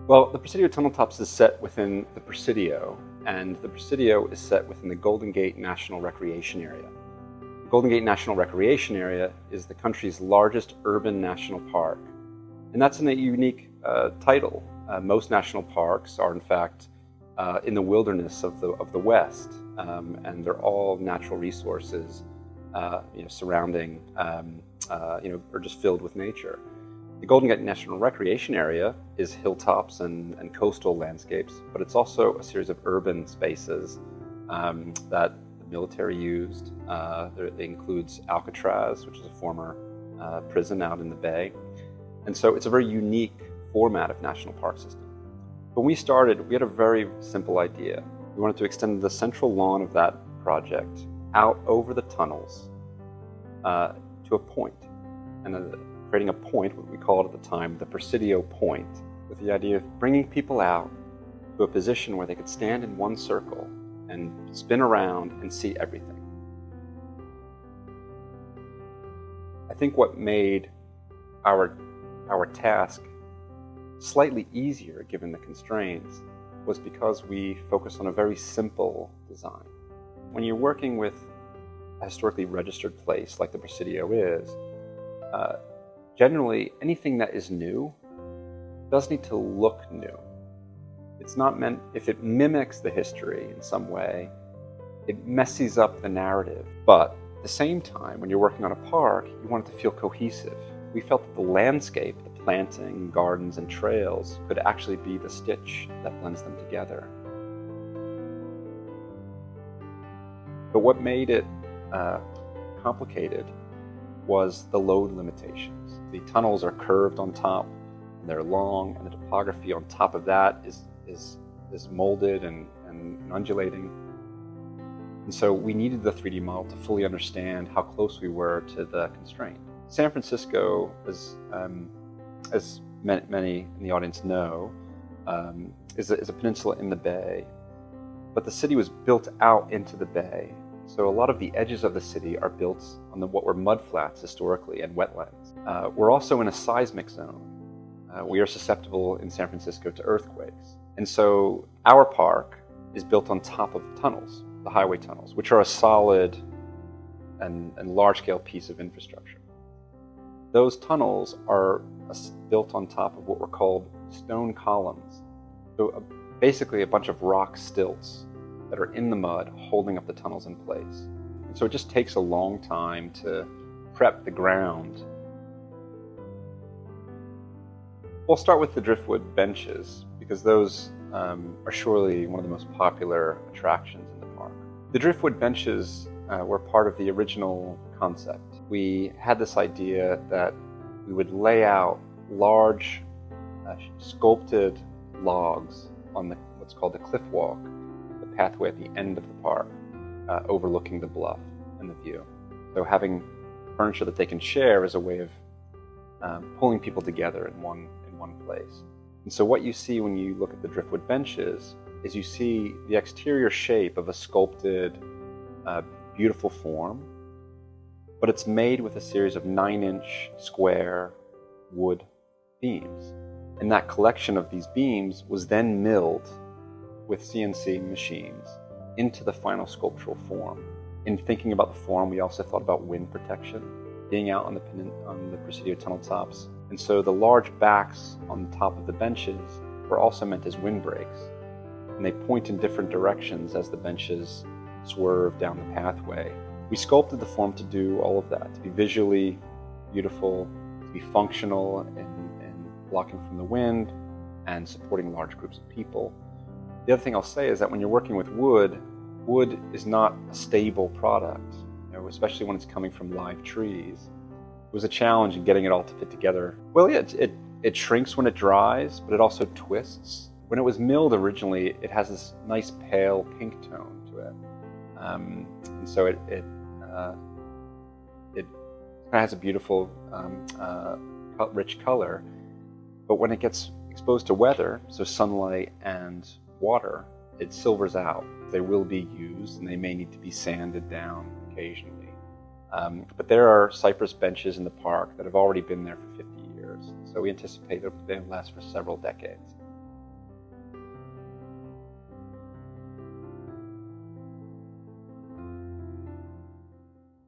Well, the Presidio Tunnel Tops is set within the Presidio, and the Presidio is set within the Golden Gate National Recreation Area. The Golden Gate National Recreation Area is the country's largest urban national park, and that's a unique title. Most national parks are, in fact, in the wilderness of the West, and they're all natural resources, surrounding, or just filled with nature. The Golden Gate National Recreation Area is hilltops and coastal landscapes, but it's also a series of urban spaces that the military used. It includes Alcatraz, which is a former prison out in the bay. And so it's a very unique format of national park system. When we started, we had a very simple idea. We wanted to extend the central lawn of that project out over the tunnels to a point. And creating a point, what we called at the time the Presidio Point, with the idea of bringing people out to a position where they could stand in one circle and spin around and see everything. I think what made our task slightly easier given the constraints was because we focused on a very simple design. When you're working with a historically registered place like the Presidio is, generally, anything that is new does need to look new. It's not meant, if it mimics the history in some way, it messes up the narrative. But at the same time, when you're working on a park, you want it to feel cohesive. We felt that the landscape, the planting, gardens, and trails could actually be the stitch that blends them together. But what made it complicated was the load limitations. The tunnels are curved on top, and they're long, and the topography on top of that is molded and undulating. And so we needed the 3D model to fully understand how close we were to the constraint. San Francisco, as many in the audience know, is a peninsula in the bay, but the city was built out into the bay. So a lot of the edges of the city are built on what were mudflats historically and wetlands. We're also in a seismic zone. We are susceptible in San Francisco to earthquakes. And so our park is built on top of tunnels, the highway tunnels, which are a solid and large-scale piece of infrastructure. Those tunnels are built on top of what were called stone columns. So basically a bunch of rock stilts that are in the mud holding up the tunnels in place. And so it just takes a long time to prep the ground. We'll start with the driftwood benches because those are surely one of the most popular attractions in the park. The driftwood benches were part of the original concept. We had this idea that we would lay out large sculpted logs on what's called the cliff walk, the pathway at the end of the park, overlooking the bluff and the view. So having furniture that they can share is a way of pulling people together in one place. And so what you see when you look at the driftwood benches is you see the exterior shape of a sculpted, beautiful form, but it's made with a series of 9-inch square wood beams. And that collection of these beams was then milled with CNC machines into the final sculptural form. In thinking about the form, we also thought about wind protection, being out on the Presidio tunnel tops. And so the large backs on the top of the benches were also meant as windbreaks. And they point in different directions as the benches swerve down the pathway. We sculpted the form to do all of that, to be visually beautiful, to be functional and blocking from the wind and supporting large groups of people. The other thing I'll say is that when you're working with wood, wood is not a stable product, especially when it's coming from live trees. It was a challenge in getting it all to fit together. Well, yeah, it shrinks when it dries, but it also twists. When it was milled originally, it has this nice pale pink tone to it. And so it has a beautiful, rich color. But when it gets exposed to weather, so sunlight and water, it silvers out. They will be used, and they may need to be sanded down occasionally. But there are cypress benches in the park that have already been there for 50 years. So we anticipate that they'll last for several decades.